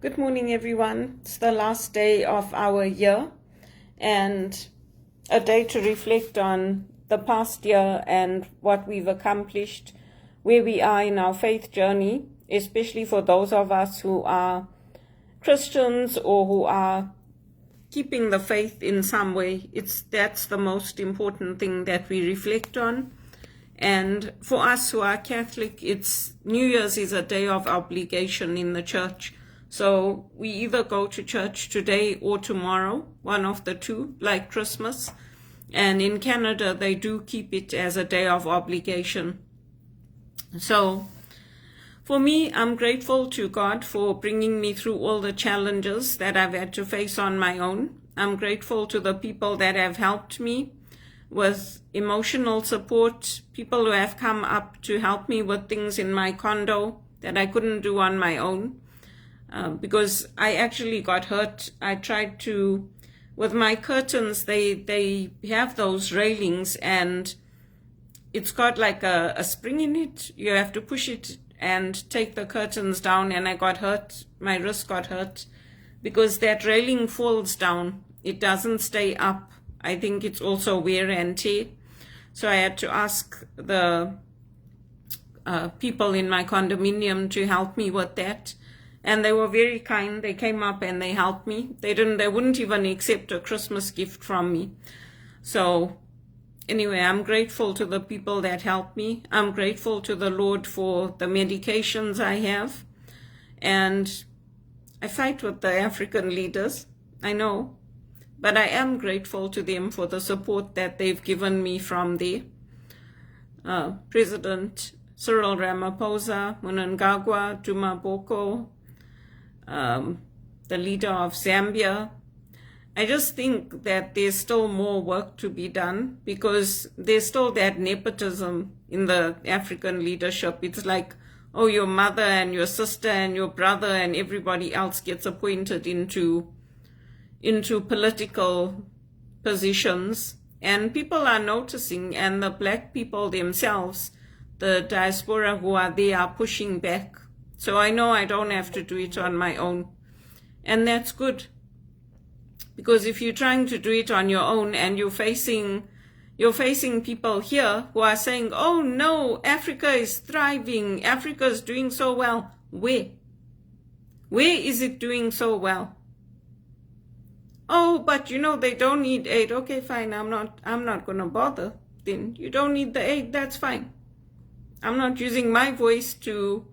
Good morning, everyone. It's the last day of our year and a day to reflect on the past year and what we've accomplished, where we are in our faith journey, especially for those of us who are Christians or who are keeping the faith in some way. That's the most important thing that we reflect on. And for us who are Catholic, New Year's is a day of obligation in the church. So we either go to church today or tomorrow, one of the two, like Christmas. And in Canada, they do keep it as a day of obligation. So for me, I'm grateful to God for bringing me through all the challenges that I've had to face on my own. I'm grateful to the people that have helped me with emotional support, people who have come up to help me with things in my condo that I couldn't do on my own. Because I actually got hurt. I tried to, with my curtains, they have those railings and it's got like a spring in it. You have to push it and take the curtains down, and I got hurt. My wrist got hurt because that railing falls down. It doesn't stay up. I think it's also wear and tear. So I had to ask the people in my condominium to help me with that. And they were very kind. They came up and they helped me. They wouldn't even accept a Christmas gift from me. So anyway, I'm grateful to the people that helped me. I'm grateful to the Lord for the medications I have. And I fight with the African leaders, I know. But I am grateful to them for the support that they've given me from there. President Cyril Ramaphosa, Mnangagwa, Duma, Boko, the leader of Zambia. I just think that there's still more work to be done because there's still that nepotism in the African leadership. It's like, oh, your mother and your sister and your brother and everybody else gets appointed into political positions. And people are noticing, and the black people themselves, the diaspora who are there, are pushing back. So I know I don't have to do it on my own. And that's good. Because if you're trying to do it on your own and you're facing people here who are saying, oh no, Africa is thriving, Africa is doing so well. Where? Where is it doing so well? Oh, but they don't need aid. Okay, fine, I'm not gonna bother. Then you don't need the aid, that's fine. I'm not using my voice to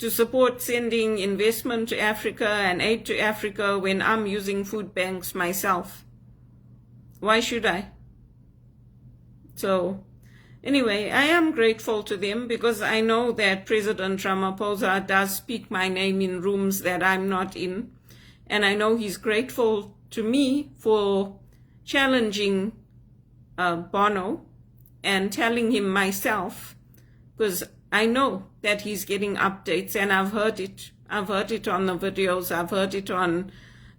support sending investment to Africa and aid to Africa when I'm using food banks myself. Why should I? So anyway, I am grateful to them because I know that President Ramaphosa does speak my name in rooms that I'm not in. And I know he's grateful to me for challenging Bono and telling him myself, because I know that he's getting updates and I've heard it. I've heard it on the videos. I've heard it on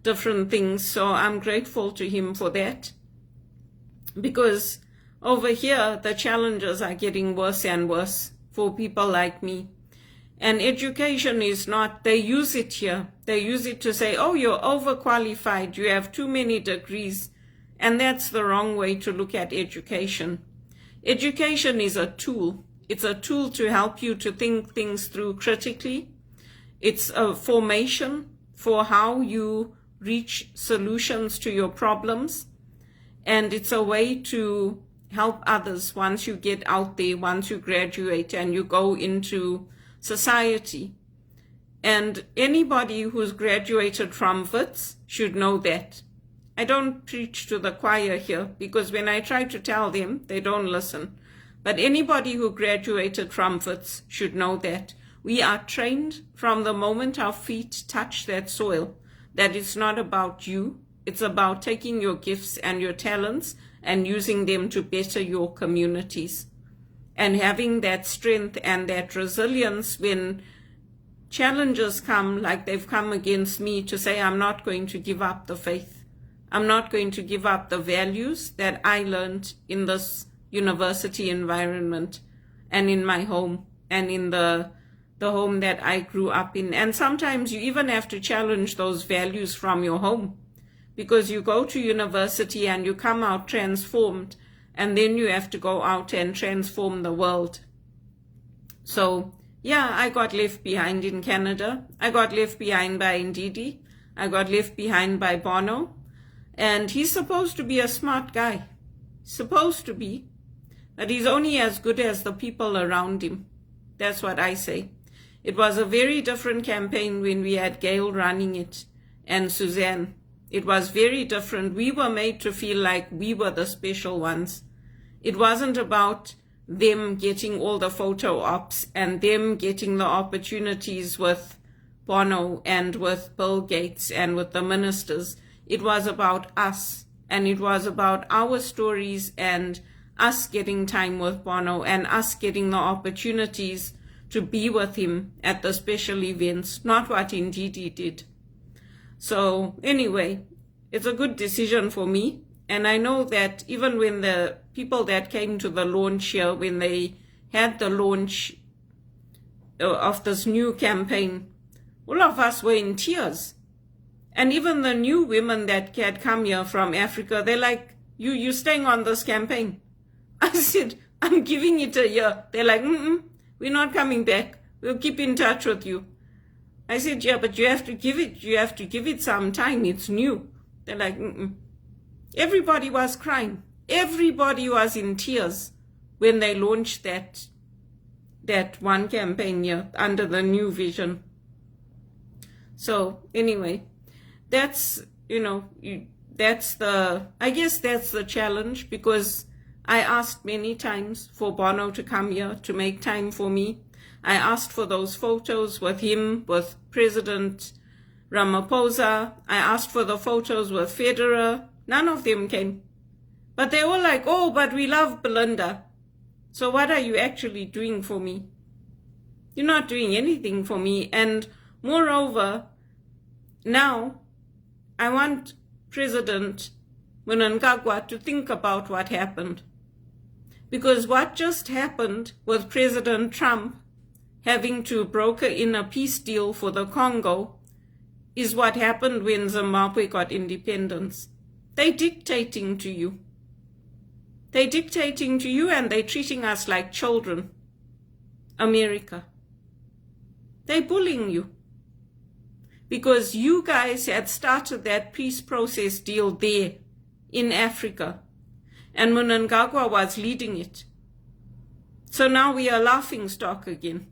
different things. So I'm grateful to him for that. Because over here, the challenges are getting worse and worse for people like me. And education is not, they use it here. They use it to say, oh, you're overqualified. You have too many degrees. And that's the wrong way to look at education. Education is a tool. It's a tool to help you to think things through critically. It's a formation for how you reach solutions to your problems. And it's a way to help others once you get out there, once you graduate and you go into society. And anybody who's graduated from Wits should know that. I don't preach to the choir here because when I try to tell them, they don't listen. But anybody who graduated from Wits should know that. We are trained from the moment our feet touch that soil, that it's not about you. It's about taking your gifts and your talents and using them to better your communities. And having that strength and that resilience when challenges come, like they've come against me, to say, I'm not going to give up the faith. I'm not going to give up the values that I learned in this university environment and in my home and in the the home that I grew up in. And sometimes you even have to challenge those values from your home, because you go to university and you come out transformed, and then you have to go out and transform the world. So yeah, I got left behind in Canada. I got left behind by Ndidi. I got left behind by Bono. And he's supposed to be a smart guy. Supposed to be. But he's only as good as the people around him. That's what I say. It was a very different campaign when we had Gail running it and Suzanne. It was very different. We were made to feel like we were the special ones. It wasn't about them getting all the photo ops and them getting the opportunities with Bono and with Bill Gates and with the ministers. It was about us, and it was about our stories and us getting time with Bono and us getting the opportunities to be with him at the special events, not what Ndidi did. So anyway, it's a good decision for me. And I know that even when the people that came to the launch here, when they had the launch of this new campaign, all of us were in tears. And even the new women that had come here from Africa, they're like, you're staying on this campaign. I said, I'm giving it a year. They're like, we're not coming back. We'll keep in touch with you. I said, yeah, but you have to give it some time. It's new. They're like, Everybody was crying. Everybody was in tears when they launched that one campaign here under the new vision. So anyway, that's, I guess that's the challenge, because I asked many times for Bono to come here to make time for me. I asked for those photos with him, with President Ramaphosa. I asked for the photos with Federer. None of them came. But they were like, oh, but we love Belinda. So what are you actually doing for me? You're not doing anything for me. And moreover, now I want President Mnangagwa to think about what happened. Because what just happened with President Trump having to broker in a peace deal for the Congo is what happened when Zimbabwe got independence. They're dictating to you. They're dictating to you, and they're treating us like children. America. They're bullying you. Because you guys had started that peace process deal there in Africa. And Mnangagwa was leading it. So now we are laughing stock again.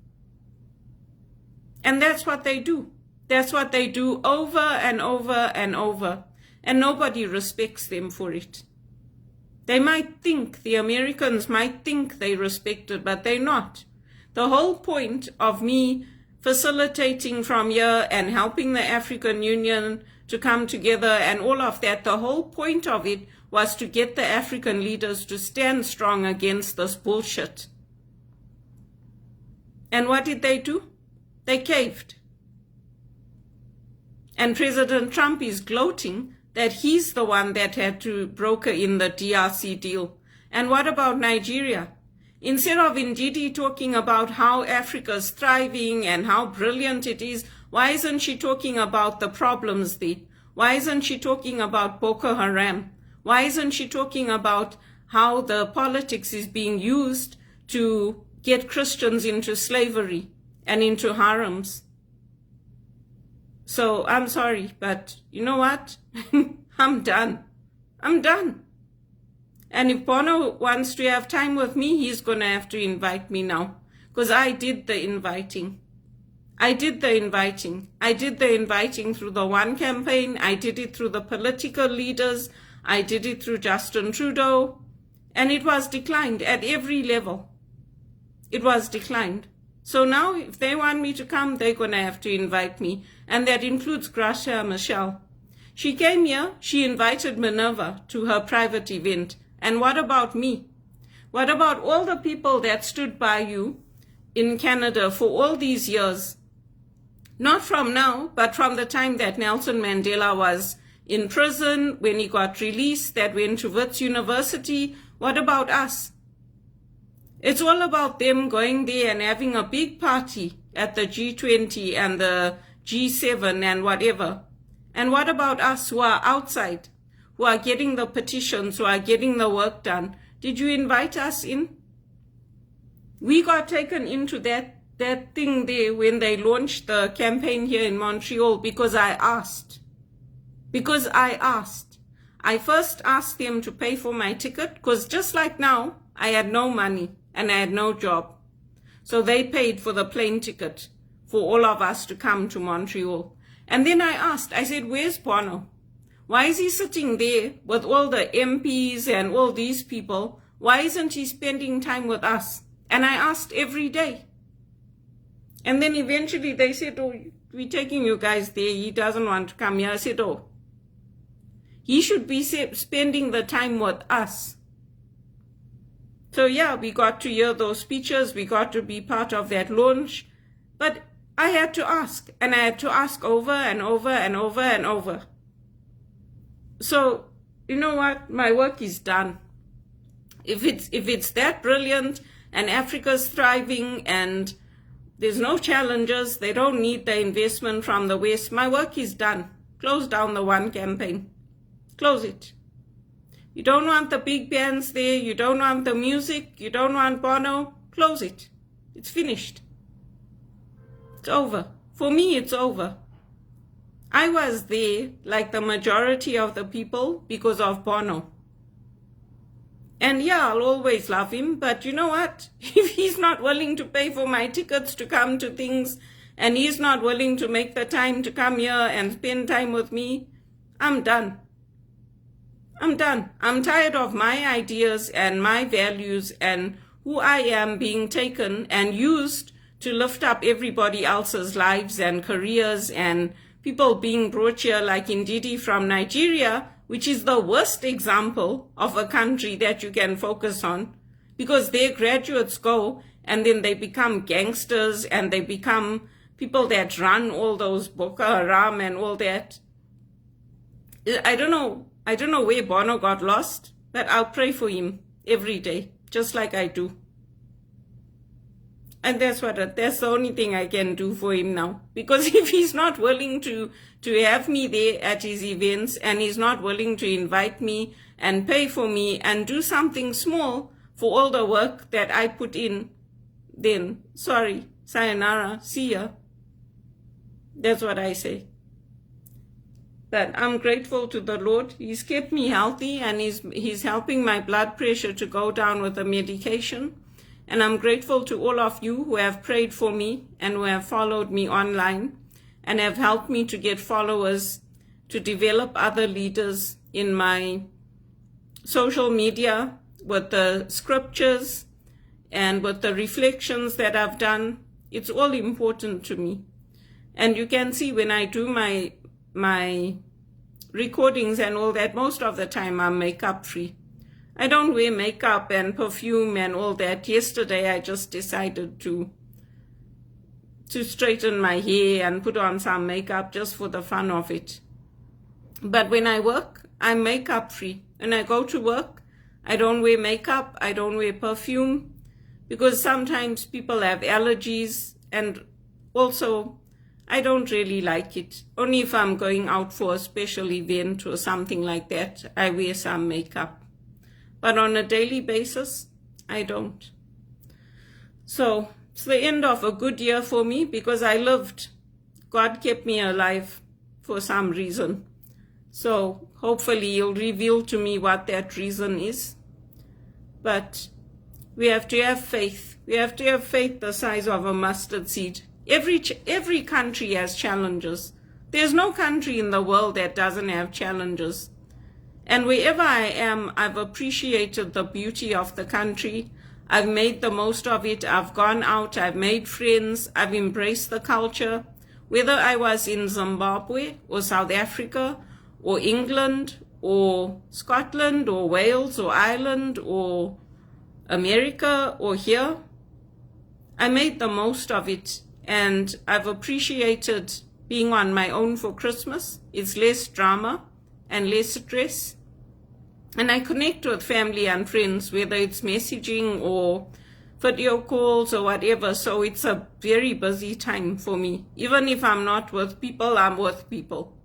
And that's what they do. That's what they do over and over and over. And nobody respects them for it. They might think, the Americans might think they respect it, but they're not. The whole point of me facilitating from here and helping the African Union to come together and all of that, the whole point of it was to get the African leaders to stand strong against this bullshit. And what did they do? They caved. And President Trump is gloating that he's the one that had to broker in the DRC deal. And what about Nigeria? Instead of Ndidi talking about how Africa's thriving and how brilliant it is, why isn't she talking about the problems there? Why isn't she talking about Boko Haram? Why isn't she talking about how the politics is being used to get Christians into slavery and into harems? So I'm sorry, but you know what? I'm done. I'm done. And if Bono wants to have time with me, he's going to have to invite me now. Because I did the inviting. I did the inviting through the One campaign. I did it through the political leaders. I did it through Justin Trudeau. And it was declined at every level. It was declined. So now if they want me to come, they're going to have to invite me. And that includes Gracia Michelle. She came here, she invited Minerva to her private event. And what about me? What about all the people that stood by you in Canada for all these years? Not from now, but from the time that Nelson Mandela was in prison, when he got released, that went to Wits University. What about us? It's all about them going there and having a big party at the G20 and the G7 and whatever. And what about us who are outside, who are getting the petitions, who are getting the work done? Did you invite us in? We got taken into that thing there when they launched the campaign here in Montreal because I asked. I first asked them to pay for my ticket because just like now, I had no money and I had no job. So they paid for the plane ticket for all of us to come to Montreal. And then I asked, I said, where's Bono? Why is he sitting there with all the MPs and all these people? Why isn't he spending time with us? And I asked every day. And then eventually they said, oh, we're taking you guys there. He doesn't want to come here. I said, oh, he should be spending the time with us. So yeah, we got to hear those speeches. We got to be part of that launch. But I had to ask, and I had to ask over and over and over and over. So, you know what? My work is done. If it's that brilliant and Africa's thriving and there's no challenges, they don't need the investment from the West, my work is done. Close down the One campaign. Close it. You don't want the big bands there, you don't want the music, you don't want Bono, close it. It's finished. It's over. For me, it's over. I was there, like the majority of the people, because of Bono. And yeah, I'll always love him, but you know what? If he's not willing to pay for my tickets to come to things, and he's not willing to make the time to come here and spend time with me, I'm done. I'm done. I'm tired of my ideas and my values and who I am being taken and used to lift up everybody else's lives and careers, and people being brought here like Ndidi from Nigeria, which is the worst example of a country that you can focus on, because their graduates go and then they become gangsters and they become people that run all those Boko Haram and all that. I don't know where Bono got lost, but I'll pray for him every day, just like I do. And that's the only thing I can do for him now. Because if he's not willing to have me there at his events, and he's not willing to invite me and pay for me and do something small for all the work that I put in, then sorry, sayonara, see ya. That's what I say. But I'm grateful to the Lord. He's kept me healthy, and he's helping my blood pressure to go down with the medication. And I'm grateful to all of you who have prayed for me and who have followed me online and have helped me to get followers, to develop other leaders in my social media with the scriptures and with the reflections that I've done. It's all important to me. And you can see when I do my recordings and all that, most of the time I'm makeup free. I don't wear makeup and perfume and all that. Yesterday I just decided to straighten my hair and put on some makeup just for the fun of it. But when I work, I'm makeup free. When I go to work, I don't wear makeup, I don't wear perfume, because sometimes people have allergies, and also I don't really like it. Only if I'm going out for a special event or something like that, I wear some makeup. But on a daily basis, I don't. So it's the end of a good year for me because I lived. God kept me alive for some reason. So hopefully He'll reveal to me what that reason is. But we have to have faith. We have to have faith the size of a mustard seed. Every country has challenges. There's no country in the world that doesn't have challenges. And wherever I am, I've appreciated the beauty of the country. I've made the most of it. I've gone out. I've made friends. I've embraced the culture. Whether I was in Zimbabwe or South Africa or England or Scotland or Wales or Ireland or America or here, I made the most of it. And I've appreciated being on my own for Christmas. It's less drama and less stress. And I connect with family and friends, whether it's messaging or video calls or whatever. So it's a very busy time for me. Even if I'm not with people, I'm with people.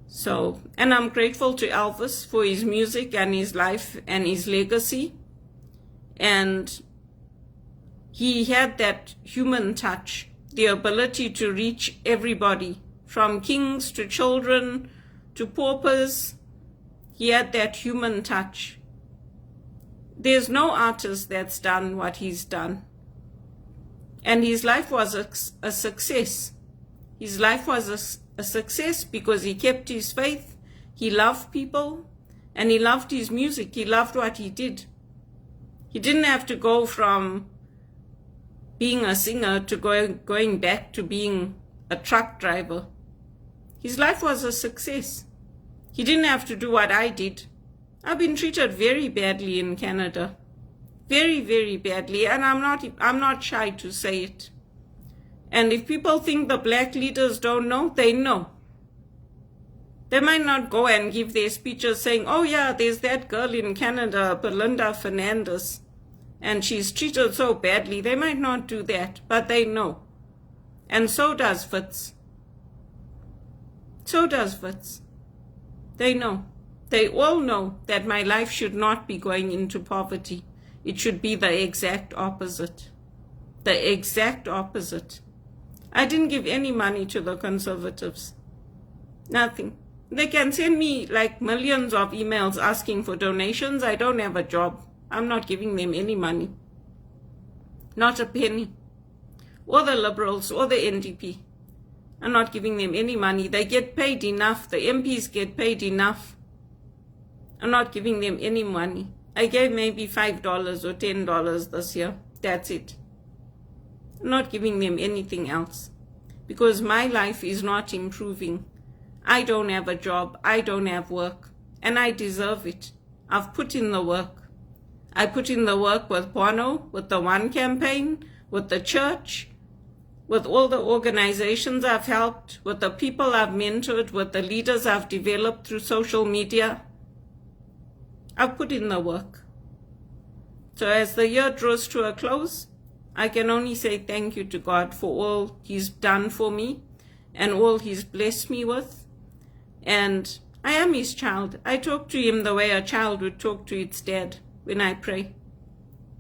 So, and I'm grateful to Elvis for his music and his life and his legacy. And he had that human touch, the ability to reach everybody, from kings to children to paupers. He had that human touch. There's no artist that's done what he's done. And his life was a success. His life was a success because he kept his faith, he loved people, and he loved his music. He loved what he did. He didn't have to go from being a singer to going back to being a truck driver. His life was a success. He didn't have to do what I did. I've been treated very badly in Canada. Very, very badly. And I'm not shy to say it. And if people think the black leaders don't know, they know. They might not go and give their speeches saying, oh yeah, there's that girl in Canada, Belinda Fernandez, and she's treated so badly. They might not do that, but they know. And so does Wits. So does Wits. They know. They all know that my life should not be going into poverty. It should be the exact opposite. The exact opposite. I didn't give any money to the Conservatives. Nothing. They can send me like millions of emails asking for donations. I don't have a job. I'm not giving them any money. Not a penny. Or the Liberals or the NDP. I'm not giving them any money. They get paid enough. The MPs get paid enough. I'm not giving them any money. I gave maybe $5 or $10 this year. That's it. I'm not giving them anything else. Because my life is not improving. I don't have a job. I don't have work. And I deserve it. I've put in the work. I put in the work with Bono, with the One campaign, with the church, with all the organizations I've helped, with the people I've mentored, with the leaders I've developed through social media. I've put in the work. So as the year draws to a close, I can only say thank you to God for all He's done for me and all He's blessed me with. And I am His child. I talk to Him the way a child would talk to its dad when I pray.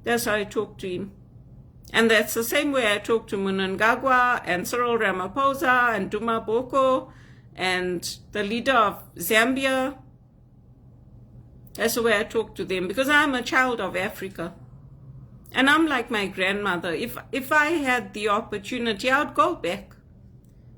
That's how I talk to Him. And that's the same way I talk to Mnangagwa and Cyril Ramaphosa and Duma Boko and the leader of Zambia. That's the way I talk to them because I'm a child of Africa. And I'm like my grandmother. If I had the opportunity, I would go back.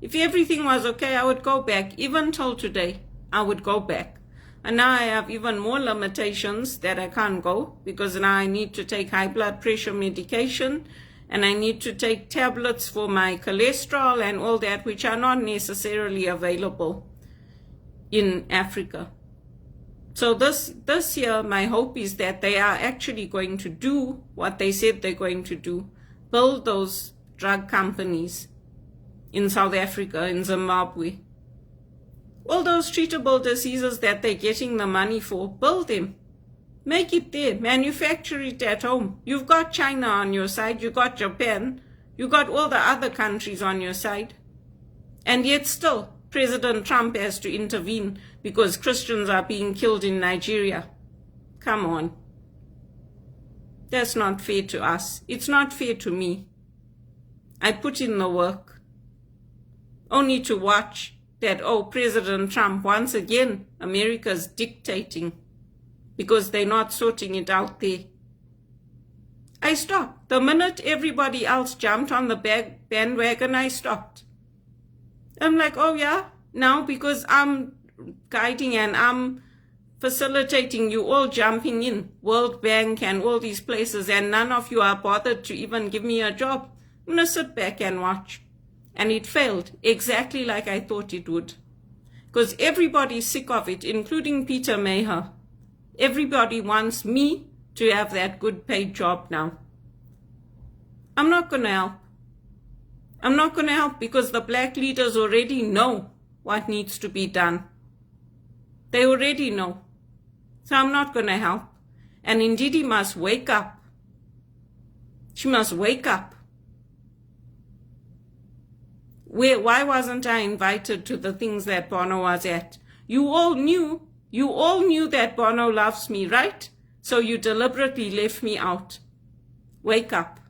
If everything was okay, I would go back. Even till today, I would go back. And now I have even more limitations that I can't go because now I need to take high blood pressure medication and I need to take tablets for my cholesterol and all that, which are not necessarily available in Africa. So this year, my hope is that they are actually going to do what they said they're going to do, build those drug companies in South Africa, in Zimbabwe. All those treatable diseases that they're getting the money for, build them. Make it there. Manufacture it at home. You've got China on your side. You've got Japan. You've got all the other countries on your side. And yet still, President Trump has to intervene because Christians are being killed in Nigeria. Come on. That's not fair to us. It's not fair to me. I put in the work only to watch that, oh, President Trump, once again, America's dictating because they're not sorting it out there. I stopped. The minute everybody else jumped on the bandwagon, I stopped. I'm like, oh yeah, now because I'm guiding and I'm facilitating you all jumping in, World Bank and all these places, and none of you are bothered to even give me a job. I'm going to sit back and watch. And it failed exactly like I thought it would. Because everybody's sick of it, including Peter Maher. Everybody wants me to have that good paid job now. I'm not going to help. I'm not going to help because the black leaders already know what needs to be done. They already know. So I'm not going to help. And Ndidi must wake up. She must wake up. Why wasn't I invited to the things that Bono was at? You all knew that Bono loves me, right? So you deliberately left me out. Wake up.